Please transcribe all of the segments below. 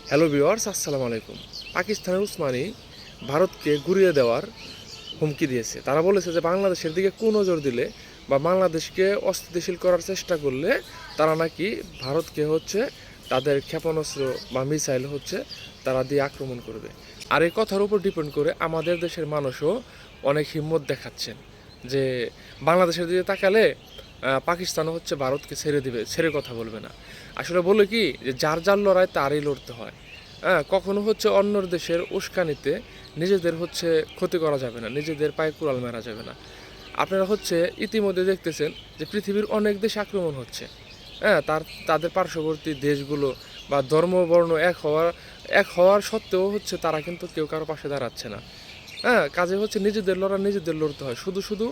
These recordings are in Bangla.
হ্যালো ভিউয়ার্স, আসসালামু আলাইকুম। পাকিস্তানের উসমানী ভারতকে গুঁড়িয়ে দেওয়ার হুমকি দিয়েছে। তারা বলেছে যে বাংলাদেশের দিকে কুনজর দিলে বা বাংলাদেশকে অস্থিতিশীল করার চেষ্টা করলে তারা নাকি ভারতকে তাদের ক্ষেপণাস্ত্র বা মিসাইল তারা দিয়ে আক্রমণ করবে। আর এই কথার উপর ডিপেন্ড করে আমাদের দেশের মানুষও অনেক হিম্মত দেখাচ্ছেন যে বাংলাদেশের দিকে তাকালে পাকিস্তানও ভারতকে ছেড়ে দিবে, ছেড়ে কথা বলবে না। আসলে বলে কি যে যার যার লড়াই তারই লড়তে হয়। হ্যাঁ, কখনো অন্য দেশের উস্কানিতে নিজেদের ক্ষতি করা যাবে না, নিজেদের পায়ে কুড়াল মারা যাবে না। আপনারা ইতিমধ্যে দেখতেছেন যে পৃথিবীর অনেক দেশ আক্রমণ হচ্ছে। হ্যাঁ, তাদের পার্শ্ববর্তী দেশগুলো বা ধর্ম বর্ণ এক হওয়ার সত্ত্বেও তারা কিন্তু কেউ কারো পাশে দাঁড়াচ্ছে না। হ্যাঁ, কাজে নিজেদের লড়া নিজেদের লড়তে হয়। শুধু শুধু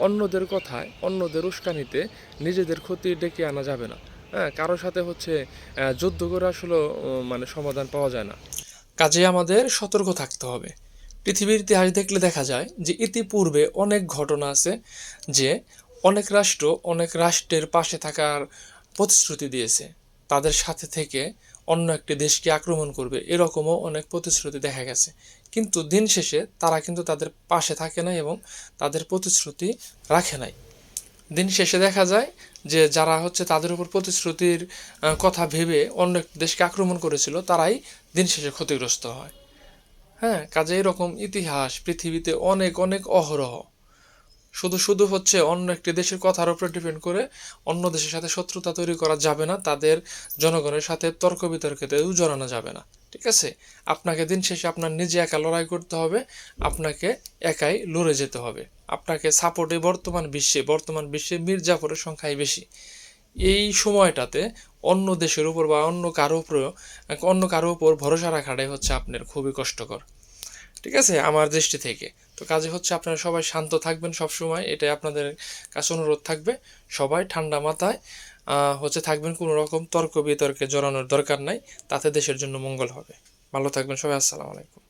অন্যদের কথায়, অন্যদের উস্কানিতে নিজেদের ক্ষতি ডেকে আনা যাবে না। হ্যাঁ, কারোর সাথে যুদ্ধ করে আসলে মানে সমাধান পাওয়া যায় না। কাজে আমাদের সতর্ক থাকতে হবে। পৃথিবীর ইতিহাস দেখলে দেখা যায় যে ইতিপূর্বে অনেক ঘটনা আছে যে অনেক রাষ্ট্র অনেক রাষ্ট্রের পাশে থাকার প্রতিশ্রুতি দিয়েছে, তাদের সাথে থেকে অন্য একটি দেশকে আক্রমণ করবে, এরকমও অনেক প্রতিশ্রুতি দেখা গেছে। কিন্তু দিন শেষে তারা কিন্তু তাদের পাশে থাকে না এবং তাদের প্রতিশ্রুতি রাখে নাই। দিন শেষে দেখা যায় যে যারা তাদের উপর প্রতিশ্রুতির কথা ভেবে অন্য একটি দেশকে আক্রমণ করেছিল, তারাই দিন শেষে ক্ষতিগ্রস্ত হয়। হ্যাঁ, কাজে এরকম ইতিহাস পৃথিবীতে অনেক অনেক অহরহ। শুধু শুধু অন্য একটি দেশের কথার উপর ডিপেন্ড করে অন্য দেশের সাথে শত্রুতা তৈরি করা যাবে না, তাদের জনগণের সাথে তর্ক বিতর্কেতেও জড়ানো যাবে না। ঠিক আছে, আপনাকে দিন শেষে আপনার নিজে একা লড়াই করতে হবে, আপনাকে একাই লড়ে যেতে হবে। আপনাকে সাপোর্টে বর্তমান বিশ্বে মির্জাফরের সংখ্যাই বেশি। এই সময়টাতে অন্য দেশের উপর বা অন্য কারো উপর ভরসা রাখাটাই আপনার খুবই কষ্টকর। ঠিক আছে, আমার দৃষ্টি থেকে। তো কাজে আপনারা সবাই শান্ত থাকবেন সব সময়, এটাই আপনাদের কাছে অনুরোধ থাকবে। সবাই ঠান্ডা মাথায় থাকবেন, কোনো রকম তর্ক বিতর্কে জড়ানোর দরকার নাই, তাতে দেশের জন্য মঙ্গল হবে। ভালো থাকবেন সবাই, আসসালামু আলাইকুম।